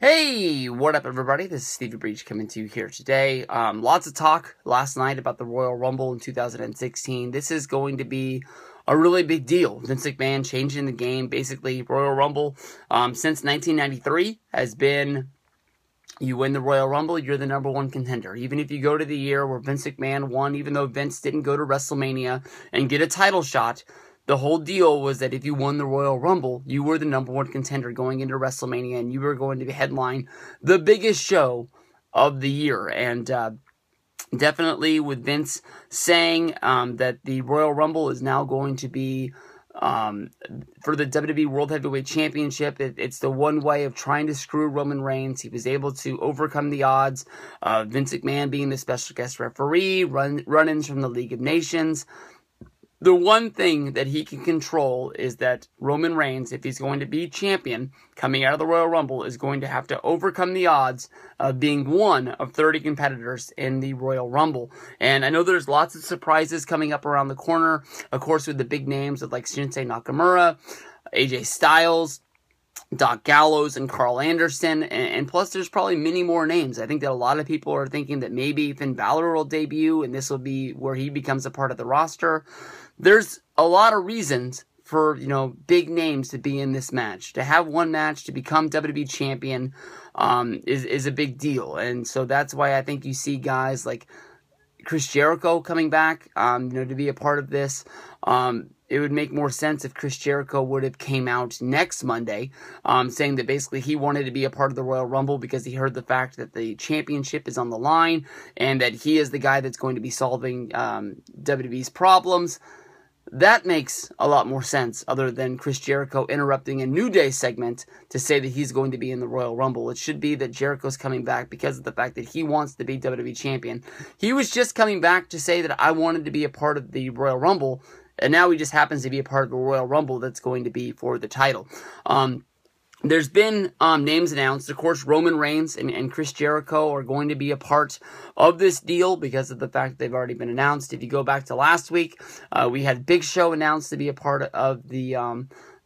Hey, what up everybody? This is Stevie Breach coming to you here today. Lots of talk last night about the Royal Rumble in 2016. This is going to be a really big deal. Vince McMahon changing the game. Basically, Royal Rumble since 1993 has been, you win the Royal Rumble, you're the number one contender. Even if you go to the year where Vince McMahon won, even though Vince didn't go to WrestleMania and get a title shot, the whole deal was that if you won the Royal Rumble, you were the number one contender going into WrestleMania, and you were going to headline the biggest show of the year. And definitely with Vince saying that the Royal Rumble is now going to be for the WWE World Heavyweight Championship. It's the one way of trying to screw Roman Reigns. He was able to overcome the odds of Vince McMahon being the special guest referee, run-ins from the League of Nations. The one thing that he can control is that Roman Reigns, if he's going to be champion coming out of the Royal Rumble, is going to have to overcome the odds of being one of 30 competitors in the Royal Rumble. And I know there's lots of surprises coming up around the corner, of course, with the big names of like Shinsuke Nakamura, AJ Styles, Doc Gallows, and Carl Anderson, and plus there's probably many more names. I think that a lot of people are thinking that maybe Finn Balor will debut, and this will be where he becomes a part of the roster. There's a lot of reasons for, big names to be in this match. To have one match to become WWE champion is a big deal, and so that's why I think you see guys like Chris Jericho coming back, to be a part of this. It would make more sense if Chris Jericho would have came out next Monday, saying that basically he wanted to be a part of the Royal Rumble because he heard the fact that the championship is on the line and that he is the guy that's going to be solving WWE's problems. That makes a lot more sense other than Chris Jericho interrupting a New Day segment to say that he's going to be in the Royal Rumble. It should be that Jericho's coming back because of the fact that he wants to be WWE champion. He was just coming back to say that I wanted to be a part of the Royal Rumble, and now he just happens to be a part of the Royal Rumble that's going to be for the title. There's been names announced. Of course, Roman Reigns and Chris Jericho are going to be a part of this deal because of the fact that they've already been announced. If you go back to last week, we had Big Show announced to be a part of the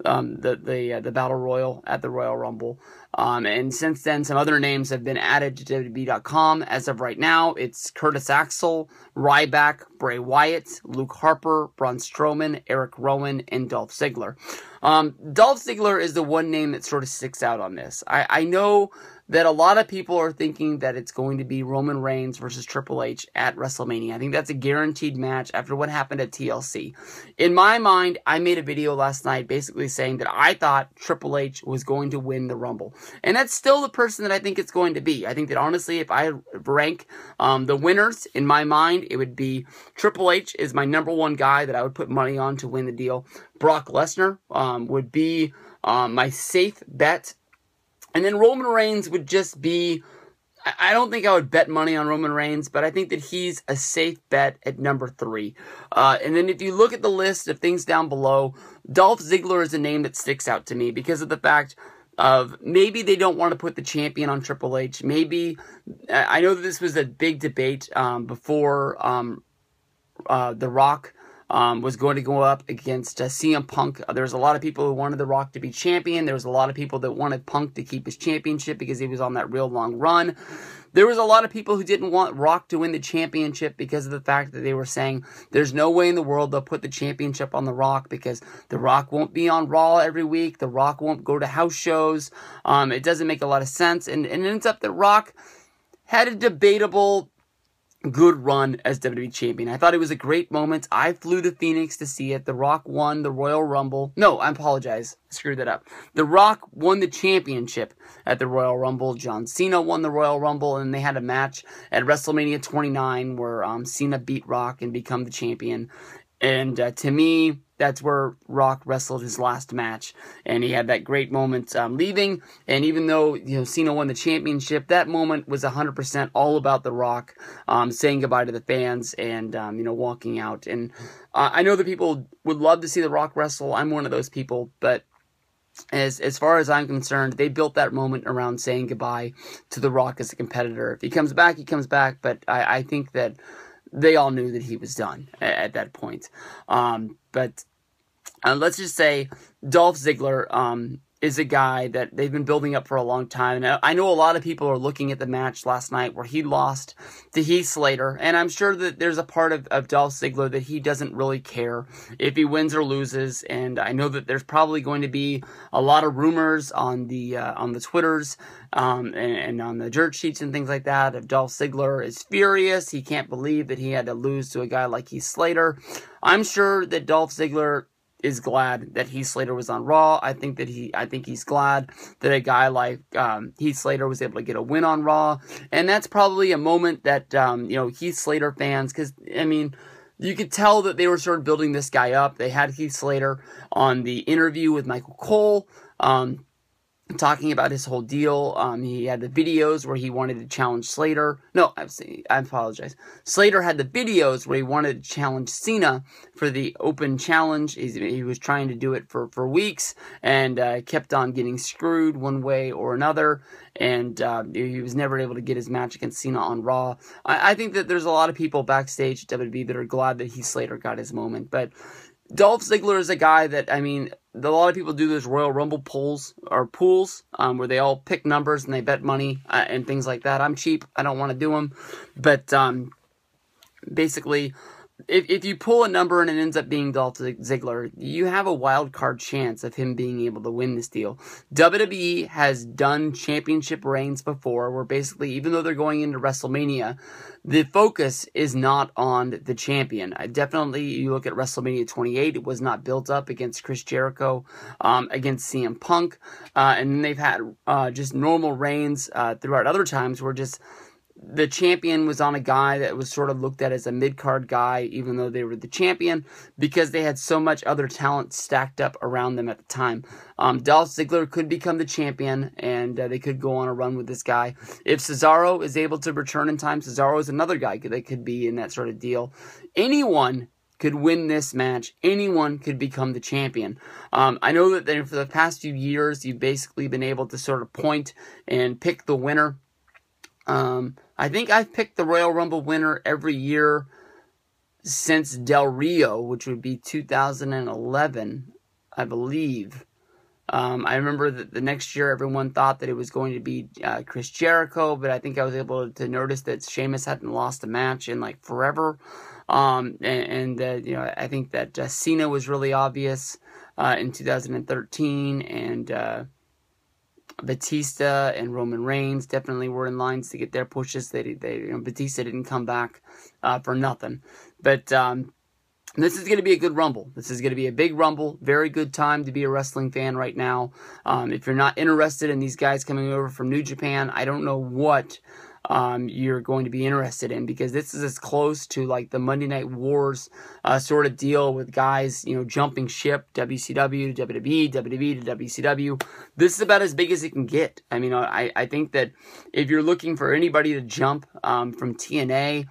Battle Royal at the Royal Rumble. And since then, some other names have been added to WWE.com. As of right now, it's Curtis Axel, Ryback, Bray Wyatt, Luke Harper, Braun Strowman, Eric Rowan, and Dolph Ziggler. Dolph Ziggler is the one name that sort of sticks out on this. I know that a lot of people are thinking that it's going to be Roman Reigns versus Triple H at WrestleMania. I think that's a guaranteed match after what happened at TLC. In my mind, I made a video last night basically saying that I thought Triple H was going to win the Rumble. And that's still the person that I think it's going to be. I think that honestly, if I rank the winners in my mind, it would be Triple H is my number one guy that I would put money on to win the deal. Brock Lesnar would be my safe bet. And then Roman Reigns would just be, I don't think I would bet money on Roman Reigns, but I think that he's a safe bet at number 3. And then if you look at the list of things down below, Dolph Ziggler is a name that sticks out to me because of the fact of maybe they don't want to put the champion on Triple H. Maybe, I know that this was a big debate before The Rock was going to go up against CM Punk. There's a lot of people who wanted The Rock to be champion. There was a lot of people that wanted Punk to keep his championship because he was on that real long run. There was a lot of people who didn't want Rock to win the championship because of the fact that they were saying there's no way in the world they'll put the championship on The Rock because The Rock won't be on Raw every week. The Rock won't go to house shows. It doesn't make a lot of sense. And it ends up that Rock had a debatable good run as WWE champion. I thought it was a great moment. I flew to Phoenix to see it. The Rock won the Royal Rumble. No, I apologize. I screwed that up. The Rock won the championship at the Royal Rumble. John Cena won the Royal Rumble, and they had a match at WrestleMania 29 where Cena beat Rock and become the champion. And to me, that's where Rock wrestled his last match, and he had that great moment leaving. And even though Cena won the championship, that moment was 100% all about The Rock saying goodbye to the fans and walking out. And I know that people would love to see The Rock wrestle. I'm one of those people, but as far as I'm concerned, they built that moment around saying goodbye to The Rock as a competitor. If he comes back, he comes back. But I think that they all knew that he was done at that point. But let's just say Dolph Ziggler is a guy that they've been building up for a long time. And I know a lot of people are looking at the match last night where he lost to Heath Slater, and I'm sure that there's a part of Dolph Ziggler that he doesn't really care if he wins or loses. And I know that there's probably going to be a lot of rumors on the Twitters and on the dirt sheets and things like that. If Dolph Ziggler is furious, he can't believe that he had to lose to a guy like Heath Slater. I'm sure that Dolph Ziggler is glad that Heath Slater was on Raw. I think he's glad that a guy like Heath Slater was able to get a win on Raw, and that's probably a moment that Heath Slater fans, because I mean, you could tell that they were sort of building this guy up. They had Heath Slater on the interview with Michael Cole, talking about his whole deal. He had the videos where he wanted to challenge Slater. No, I apologize. Slater had the videos where he wanted to challenge Cena for the open challenge. He was trying to do it for weeks and kept on getting screwed one way or another. And he was never able to get his match against Cena on Raw. I think that there's a lot of people backstage at WWE that are glad that Heath Slater got his moment. But Dolph Ziggler is a guy that, I mean, a lot of people do those Royal Rumble pools, where they all pick numbers and they bet money and things like that. I'm cheap. I don't want to do them. But basically, if you pull a number and it ends up being Dolph Ziggler, you have a wild card chance of him being able to win this deal. WWE has done championship reigns before, where basically, even though they're going into WrestleMania, the focus is not on the champion. You look at WrestleMania 28, it was not built up against Chris Jericho, against CM Punk, and then they've had just normal reigns throughout other times where just the champion was on a guy that was sort of looked at as a mid-card guy, even though they were the champion, because they had so much other talent stacked up around them at the time. Dolph Ziggler could become the champion, and they could go on a run with this guy. If Cesaro is able to return in time, Cesaro is another guy that could be in that sort of deal. Anyone could win this match. Anyone could become the champion. I know that for the past few years, you've basically been able to sort of point and pick the winner. I think I've picked the Royal Rumble winner every year since Del Rio, which would be 2011, I believe. I remember that the next year everyone thought that it was going to be Chris Jericho, but I think I was able to notice that Sheamus hadn't lost a match in like forever. I think that Cena was really obvious in 2013, and Batista and Roman Reigns definitely were in lines to get their pushes. Batista didn't come back for nothing. But this is going to be a good Rumble. This is going to be a big Rumble. Very good time to be a wrestling fan right now. If you're not interested in these guys coming over from New Japan, I don't know what you're going to be interested in, because this is as close to like the Monday Night Wars sort of deal with guys, jumping ship, WCW to WWE, WWE to WCW. This is about as big as it can get. I mean, I think that if you're looking for anybody to jump from TNA,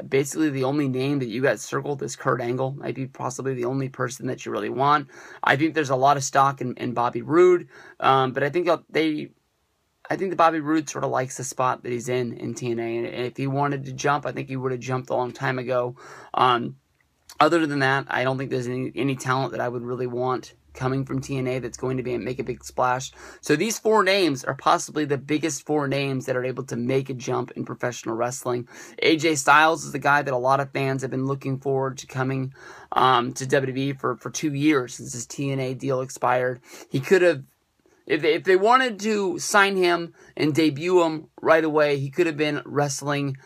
basically the only name that you got circled is Kurt Angle. Might be possibly the only person that you really want. I think there's a lot of stock in Bobby Roode, but I think the Bobby Roode sort of likes the spot that he's in TNA, and if he wanted to jump, I think he would have jumped a long time ago. Other than that, I don't think there's any talent that I would really want coming from TNA that's going to make a big splash. So these four names are possibly the biggest four names that are able to make a jump in professional wrestling. AJ Styles is the guy that a lot of fans have been looking forward to coming to WWE for 2 years since his TNA deal expired. He could have, if they wanted to sign him and debut him right away, he could have been wrestling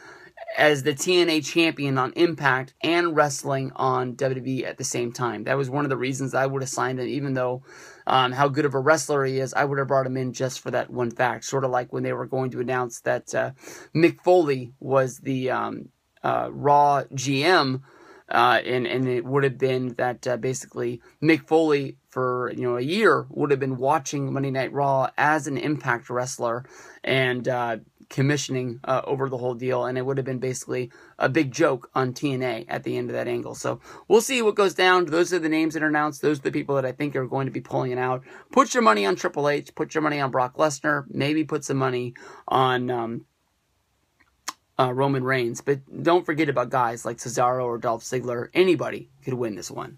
as the TNA champion on Impact and wrestling on WWE at the same time. That was one of the reasons I would have signed him, even though how good of a wrestler he is, I would have brought him in just for that one fact. Sort of like when they were going to announce that Mick Foley was the Raw GM, and it would have been that basically Mick Foley for a year would have been watching Monday Night Raw as an Impact wrestler and commissioning over the whole deal, and it would have been basically a big joke on TNA at the end of that angle. So we'll see what goes down. Those are the names that are announced. Those are the people that I think are going to be pulling it out. Put your money on Triple H. Put your money on Brock Lesnar. Maybe put some money on Roman Reigns. But don't forget about guys like Cesaro or Dolph Ziggler. Anybody could win this one.